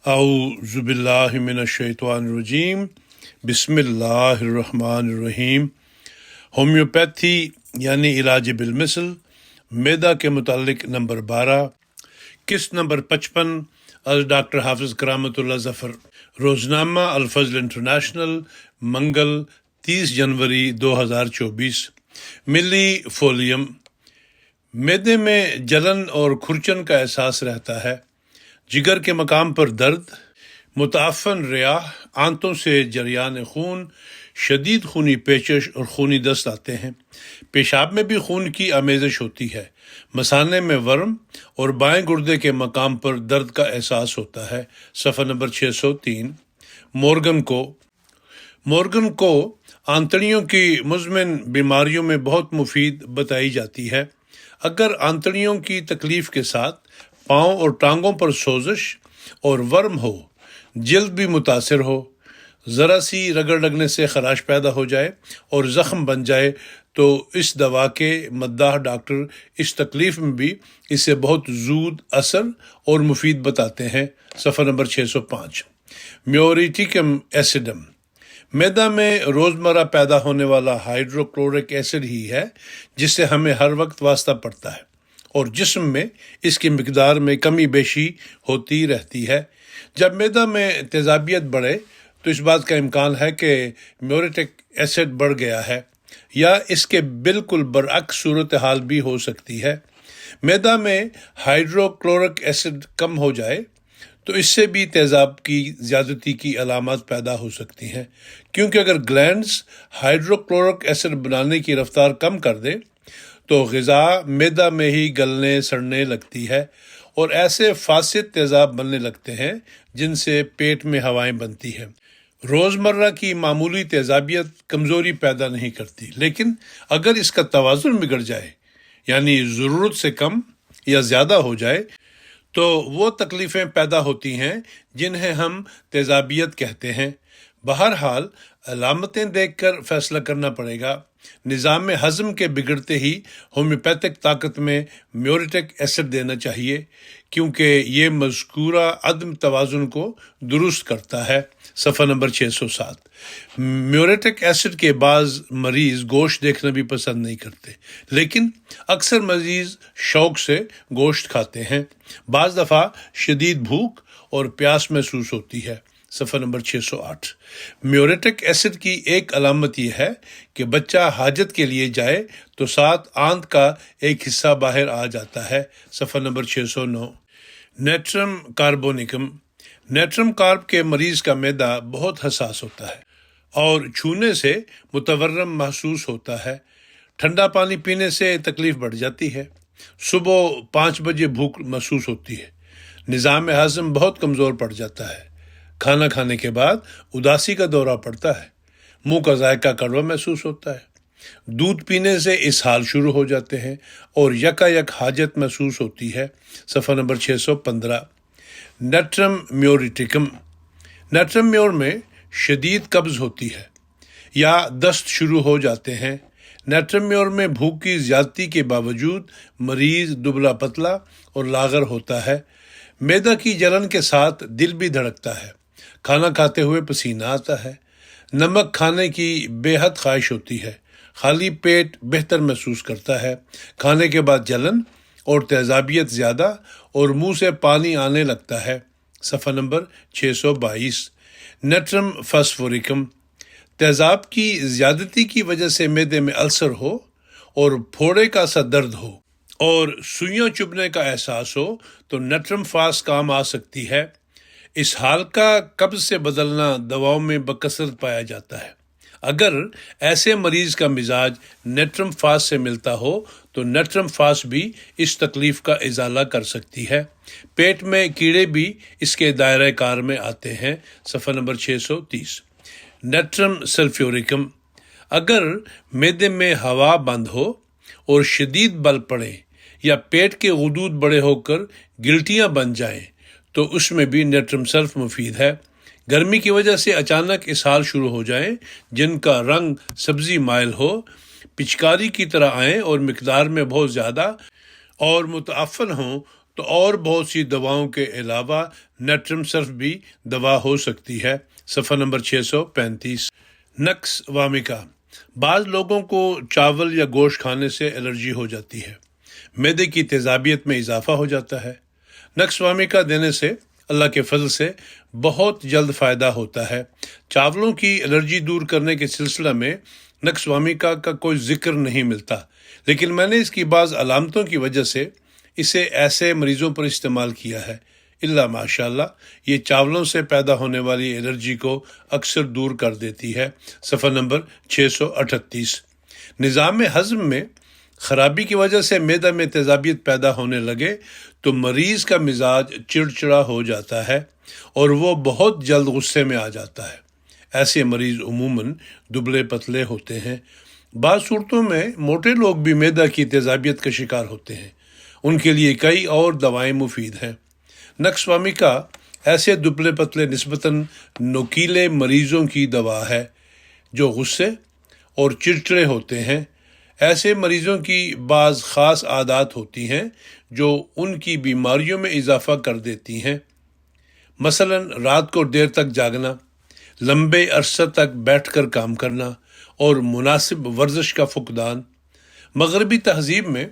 اعوذ باللہ من الشیطان الرجیم، بسم اللہ الرحمن الرحیم۔ ہومیوپیتھی یعنی علاج بالمثل، معدہ کے متعلق نمبر 12، قسط نمبر 55، از ڈاکٹر حافظ کرامت اللہ ظفر۔ روزنامہ الفضل انٹرنیشنل، منگل 30 جنوری 2024۔ ملی فولیم۔ معدے میں جلن اور کھرچن کا احساس رہتا ہے، جگر کے مقام پر درد، متعفن ریاح، آنتوں سے جریان خون، شدید خونی پیچش اور خونی دست آتے ہیں۔ پیشاب میں بھی خون کی آمیزش ہوتی ہے، مثانے میں ورم اور بائیں گردے کے مقام پر درد کا احساس ہوتا ہے۔ صفحہ نمبر 603۔ مورگن کو آنتڑیوں کی مزمن بیماریوں میں بہت مفید بتائی جاتی ہے۔ اگر آنتڑیوں کی تکلیف کے ساتھ پاؤں اور ٹانگوں پر سوزش اور ورم ہو، جلد بھی متاثر ہو، ذرا سی رگڑ لگنے سے خراش پیدا ہو جائے اور زخم بن جائے، تو اس دوا کے مداح ڈاکٹر اس تکلیف میں بھی اسے بہت زود اثر اور مفید بتاتے ہیں۔ صفحہ نمبر 605۔ میوریٹیکم ایسیڈم۔ معدہ میں روزمرہ پیدا ہونے والا ہائیڈروکلورک ایسڈ ہی ہے جس سے ہمیں ہر وقت واسطہ پڑتا ہے، اور جسم میں اس کی مقدار میں کمی بیشی ہوتی رہتی ہے۔ جب معدہ میں تیزابیت بڑھے تو اس بات کا امکان ہے کہ میوریٹک ایسڈ بڑھ گیا ہے، یا اس کے بالکل برعکس صورتحال بھی ہو سکتی ہے۔ معدہ میں ہائیڈروکلورک ایسڈ کم ہو جائے تو اس سے بھی تیزاب کی زیادتی کی علامات پیدا ہو سکتی ہیں، کیونکہ اگر گلینڈز ہائیڈروکلورک ایسڈ بنانے کی رفتار کم کر دے تو غذا معدہ میں ہی گلنے سڑنے لگتی ہے، اور ایسے فاسد تیزاب بننے لگتے ہیں جن سے پیٹ میں ہوائیں بنتی ہیں۔ روزمرہ کی معمولی تیزابیت کمزوری پیدا نہیں کرتی، لیکن اگر اس کا توازن بگڑ جائے، یعنی ضرورت سے کم یا زیادہ ہو جائے، تو وہ تکلیفیں پیدا ہوتی ہیں جنہیں ہم تیزابیت کہتے ہیں۔ بہرحال علامتیں دیکھ کر فیصلہ کرنا پڑے گا۔ نظام ہضم کے بگڑتے ہی ہومیوپیتھک طاقت میں میوریٹک ایسڈ دینا چاہیے، کیونکہ یہ مذکورہ عدم توازن کو درست کرتا ہے۔ صفحہ نمبر 607۔ میوریٹک ایسڈ کے بعض مریض گوشت دیکھنا بھی پسند نہیں کرتے، لیکن اکثر مریض شوق سے گوشت کھاتے ہیں۔ بعض دفعہ شدید بھوک اور پیاس محسوس ہوتی ہے۔ صفحہ نمبر 608۔ میوریٹک ایسڈ کی ایک علامت یہ ہے کہ بچہ حاجت کے لیے جائے تو ساتھ آنت کا ایک حصہ باہر آ جاتا ہے۔ صفحہ نمبر 609۔ نیٹرم کاربونیکم۔ نیٹرم کارب کے مریض کا معدہ بہت حساس ہوتا ہے اور چھونے سے متورم محسوس ہوتا ہے۔ ٹھنڈا پانی پینے سے تکلیف بڑھ جاتی ہے۔ صبح 5 بجے بھوک محسوس ہوتی ہے۔ نظام ہضم بہت کمزور پڑ جاتا ہے۔ کھانا کھانے کے بعد اداسی کا دورہ پڑتا ہے۔ منہ کا ذائقہ کڑوا محسوس ہوتا ہے۔ دودھ پینے سے اسہال شروع ہو جاتے ہیں اور یکا یک حاجت محسوس ہوتی ہے۔ صفحہ نمبر 615۔ نیٹرم میوریٹکم۔ نیٹرم میور میں شدید قبض ہوتی ہے یا دست شروع ہو جاتے ہیں۔ نیٹرم میور میں بھوک کی زیادتی کے باوجود مریض دبلا پتلا اور لاغر ہوتا ہے۔ معدہ کی جلن کے ساتھ دل بھی دھڑکتا ہے۔ کھانا کھاتے ہوئے پسینہ آتا ہے۔ نمک کھانے کی بے حد خواہش ہوتی ہے۔ خالی پیٹ بہتر محسوس کرتا ہے۔ کھانے کے بعد جلن اور تیزابیت زیادہ اور منہ سے پانی آنے لگتا ہے۔ صفحہ نمبر 622۔ نیٹرم فاسفورکم۔ تیزاب کی زیادتی کی وجہ سے معدے میں السر ہو اور پھوڑے کا سا درد ہو اور سوئیاں چبھنے کا احساس ہو تو نیٹرم فاس کام آ سکتی ہے۔ اس حال کا قبض سے بدلنا دواؤں میں بکثرت پایا جاتا ہے۔ اگر ایسے مریض کا مزاج نیٹرم فاس سے ملتا ہو تو نیٹرم فاس بھی اس تکلیف کا ازالہ کر سکتی ہے۔ پیٹ میں کیڑے بھی اس کے دائرہ کار میں آتے ہیں۔ صفحہ نمبر 630۔ نیٹرم سلفیورکم۔ اگر معدے میں ہوا بند ہو اور شدید بل پڑے یا پیٹ کے غدود بڑے ہو کر گلٹیاں بن جائیں تو اس میں بھی نیٹرم سلف مفید ہے۔ گرمی کی وجہ سے اچانک اسہال شروع ہو جائیں جن کا رنگ سبزی مائل ہو، پچکاری کی طرح آئیں اور مقدار میں بہت زیادہ اور متعفن ہوں تو اور بہت سی دواؤں کے علاوہ نیٹرم سرف بھی دوا ہو سکتی ہے۔ صفحہ نمبر 635۔ نقص وامیکا۔ بعض لوگوں کو چاول یا گوشت کھانے سے الرجی ہو جاتی ہے، معدے کی تیزابیت میں اضافہ ہو جاتا ہے۔ نقص وامیکا دینے سے اللہ کے فضل سے بہت جلد فائدہ ہوتا ہے۔ چاولوں کی الرجی دور کرنے کے سلسلہ میں نقص وامیکا کا کوئی ذکر نہیں ملتا، لیکن میں نے اس کی بعض علامتوں کی وجہ سے اسے ایسے مریضوں پر استعمال کیا ہے۔ اللہ ماشاء اللہ یہ چاولوں سے پیدا ہونے والی الرجی کو اکثر دور کر دیتی ہے۔ صفحہ نمبر 638۔ نظام ہضم میں خرابی کی وجہ سے معدہ میں تیزابیت پیدا ہونے لگے تو مریض کا مزاج چڑچڑا ہو جاتا ہے اور وہ بہت جلد غصے میں آ جاتا ہے۔ ایسے مریض عموماً دبلے پتلے ہوتے ہیں۔ بعض صورتوں میں موٹے لوگ بھی معدہ کی تیزابیت کا شکار ہوتے ہیں، ان کے لیے کئی اور دوائیں مفید ہیں۔ نقص وامیکا ایسے دبلے پتلے نسبتاً نوکیلے مریضوں کی دوا ہے جو غصے اور چڑچڑے ہوتے ہیں۔ ایسے مریضوں کی بعض خاص عادات ہوتی ہیں جو ان کی بیماریوں میں اضافہ کر دیتی ہیں، مثلاً رات کو دیر تک جاگنا، لمبے عرصہ تک بیٹھ کر کام کرنا اور مناسب ورزش کا فقدان۔ مغربی تہذیب میں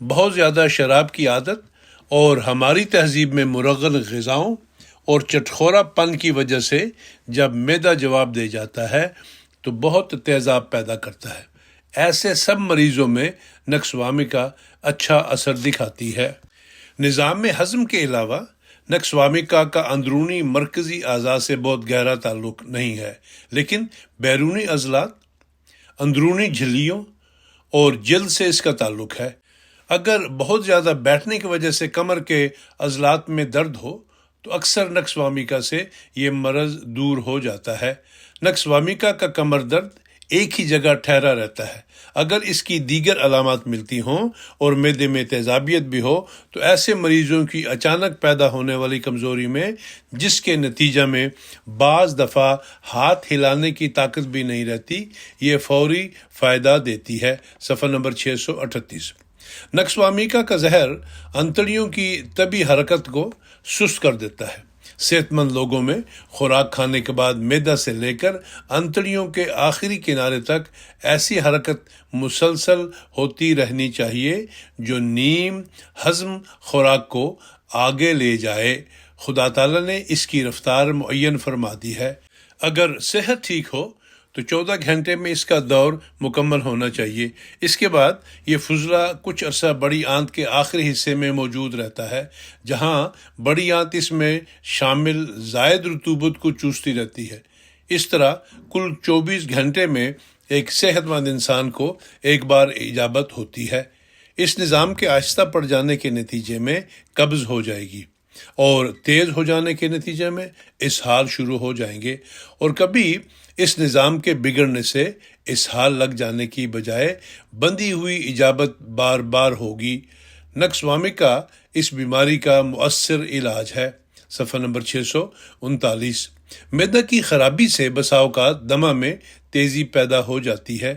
بہت زیادہ شراب کی عادت اور ہماری تہذیب میں مرغن غذاؤں اور چٹخورا پن کی وجہ سے جب معدہ جواب دے جاتا ہے تو بہت تیزاب پیدا کرتا ہے۔ ایسے سب مریضوں میں نقص وامیکا اچھا اثر دکھاتی ہے۔ نظام ہضم کے علاوہ نقص وامیکا کا اندرونی مرکزی اعضاء سے بہت گہرا تعلق نہیں ہے، لیکن بیرونی عضلات، اندرونی جھلیوں اور جلد سے اس کا تعلق ہے۔ اگر بہت زیادہ بیٹھنے کی وجہ سے کمر کے عضلات میں درد ہو تو اکثر نقص وامیکا سے یہ مرض دور ہو جاتا ہے۔ نقص وامیکا کا کمر درد ایک ہی جگہ ٹھہرا رہتا ہے۔ اگر اس کی دیگر علامات ملتی ہوں اور معدے میں تیزابیت بھی ہو تو ایسے مریضوں کی اچانک پیدا ہونے والی کمزوری میں، جس کے نتیجہ میں بعض دفعہ ہاتھ ہلانے کی طاقت بھی نہیں رہتی، یہ فوری فائدہ دیتی ہے۔ صفحہ نمبر 638۔ نقص وامیکا کا زہر انتڑیوں کی طبی حرکت کو سست کر دیتا ہے۔ صحت مند لوگوں میں خوراک کھانے کے بعد معدہ سے لے کر انتڑیوں کے آخری کنارے تک ایسی حرکت مسلسل ہوتی رہنی چاہیے جو نیم ہضم خوراک کو آگے لے جائے۔ خدا تعالیٰ نے اس کی رفتار معین فرما دی ہے۔ اگر صحت ٹھیک ہو تو 14 گھنٹے میں اس کا دور مکمل ہونا چاہیے۔ اس کے بعد یہ فضلہ کچھ عرصہ بڑی آنت کے آخری حصے میں موجود رہتا ہے، جہاں بڑی آنت اس میں شامل زائد رطوبت کو چوستی رہتی ہے۔ اس طرح کل 24 گھنٹے میں ایک صحت مند انسان کو ایک بار اجابت ہوتی ہے۔ اس نظام کے آہستہ پڑ جانے کے نتیجے میں قبض ہو جائے گی اور تیز ہو جانے کے نتیجے میں اسہال شروع ہو جائیں گے، اور کبھی اس نظام کے بگڑنے سے اسہال لگ جانے کی بجائے بندھی ہوئی اجابت بار بار ہوگی۔ نقص وامیکا اس بیماری کا مؤثر علاج ہے۔ صفحہ نمبر 639۔ معدہ کی خرابی سے بسا اوقات دمہ میں تیزی پیدا ہو جاتی ہے۔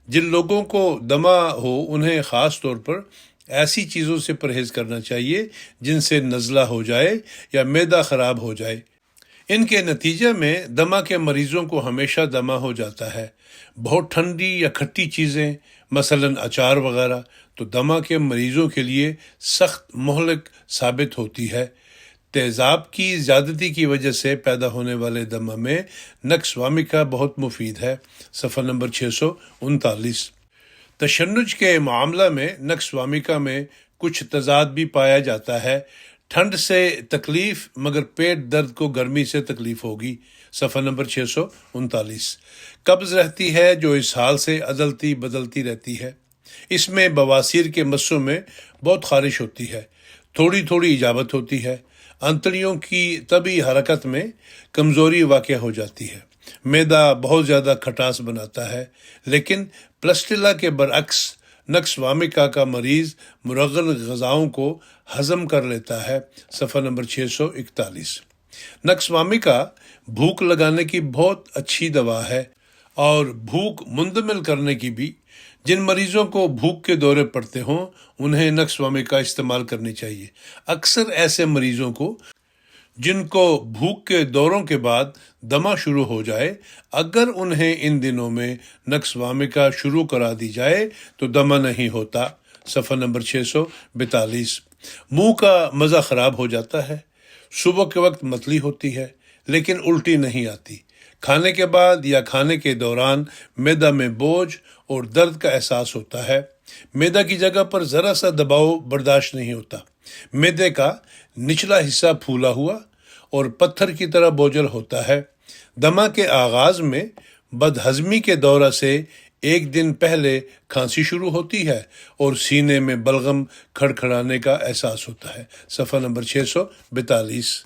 جن لوگوں کو دمہ ہو انہیں خاص طور پر ایسی چیزوں سے پرہیز کرنا چاہیے جن سے نزلہ ہو جائے یا معدہ خراب ہو جائے۔ ان کے نتیجے میں دمہ کے مریضوں کو ہمیشہ دمہ ہو جاتا ہے۔ بہت ٹھنڈی یا کھٹی چیزیں، مثلاً اچار وغیرہ، تو دمہ کے مریضوں کے لیے سخت مہلک ثابت ہوتی ہے۔ تیزاب کی زیادتی کی وجہ سے پیدا ہونے والے دمہ میں نقص وامیکا بہت مفید ہے۔ صفحہ نمبر 639۔ تشنج کے معاملہ میں نقص وامیکا میں کچھ تضاد بھی پایا جاتا ہے۔ ٹھنڈ سے تکلیف مگر پیٹ درد کو گرمی سے تکلیف ہوگی۔ صفحہ نمبر 639۔ قبض رہتی ہے جو اس حال سے عدلتی بدلتی رہتی ہے۔ اس میں بواسیر کے مسوں میں بہت خارش ہوتی ہے، تھوڑی تھوڑی اجابت ہوتی ہے، انتڑیوں کی طبی حرکت میں کمزوری واقع ہو جاتی ہے، معدہ بہت زیادہ کھٹاس بناتا ہے۔ لیکن پلسٹیلا کے برعکس نقص وامیکا کا مریض مرغن غذاؤں کو ہضم کر لیتا ہے۔ صفحہ نمبر 641۔ نقص وامیکا بھوک لگانے کی بہت اچھی دوا ہے اور بھوک منتقل کرنے کی بھی۔ جن مریضوں کو بھوک کے دورے پڑتے ہوں انہیں نقص وامے کا استعمال کرنی چاہیے۔ اکثر ایسے مریضوں کو جن کو بھوک کے دوروں کے بعد دمہ شروع ہو جائے، اگر انہیں ان دنوں میں نقص وامے کا شروع کرا دی جائے تو دمہ نہیں ہوتا۔ صفحہ نمبر 642۔ منہ کا مزہ خراب ہو جاتا ہے، صبح کے وقت متلی ہوتی ہے لیکن الٹی نہیں آتی۔ کھانے کے بعد یا کھانے کے دوران معدہ میں بوجھ اور درد کا احساس ہوتا ہے۔ معدہ کی جگہ پر ذرا سا دباؤ برداشت نہیں ہوتا۔ معدے کا نچلا حصہ پھولا ہوا اور پتھر کی طرح بوجھل ہوتا ہے۔ دمہ کے آغاز میں بدہضمی کے دورہ سے ایک دن پہلے کھانسی شروع ہوتی ہے اور سینے میں بلغم کھڑکھڑانے کا احساس ہوتا ہے۔ صفحہ نمبر 642۔